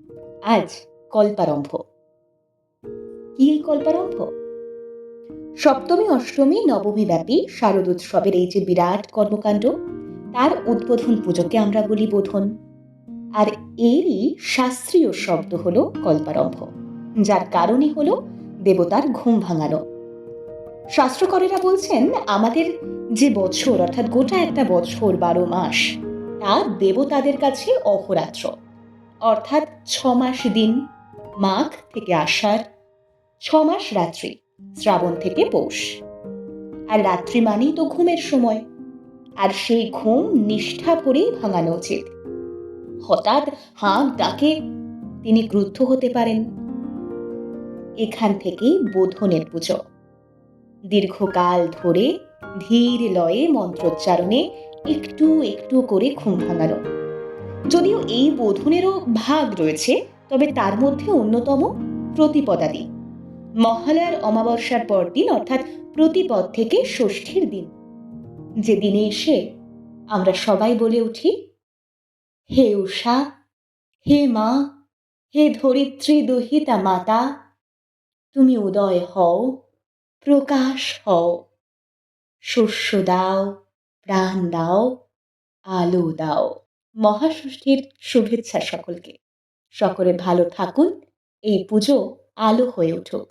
আজ কল্পারম্ভ। কি এই কল্পারম্ভ? সপ্তমী, অষ্টমী, নবমী ব্যাপী শারদোৎসবের এই যে বিরাট কর্মকাণ্ড, তার উদ্বোধন পুজোকে আমরা বলি বোধন। আর এরই শাস্ত্রীয় শব্দ হলো কল্পারম্ভ, যার কারণই হলো দেবতার ঘুম ভাঙানো। শাস্ত্রকরেরা বলছেন আমাদের যে বছর, অর্থাৎ গোটা একটা বছর 12 মাস, তা দেবতাদের কাছে অহোরাত্র, অর্থাৎ 6 মাস দিন, মাঘ থেকে আষাঢ়, 6 মাস রাত্রি, শ্রাবণ থেকে পৌষ। আর রাত্রি মানেই তো ঘুমের সময়, আর সেই ঘুম নিষ্ঠা ভরেই ভাঙানো উচিত। হঠাৎ হাঁক ডাকে তিনি ক্রুদ্ধ হতে পারেন। এখান থেকেই বোধনের পুজো। দীর্ঘকাল ধরে ধীর লয়ে মন্ত্রোচ্চারণে একটু একটু করে ঘুম ভাঙানো। যদিও এই বোধনেরও ভাগ রয়েছে, তবে তার মধ্যে অন্যতম প্রতিপদাদি। মহালয়ার অমাবস্যার পরদিন, অর্থাৎ প্রতিপদ থেকে ষষ্ঠীর দিন, যে দিনে এসে আমরা সবাই বলে উঠি, হে উষা, হে মা, হে ধরিত্রী দহিতা মাতা, তুমি উদয় হও, প্রকাশ হও, শস্য দাও, প্রাণ দাও, আলো দাও। মহাষষ্ঠীর শুভেচ্ছা সকলকে। সকলে ভালো থাকুন, এই পুজো আলো হয়ে উঠুক।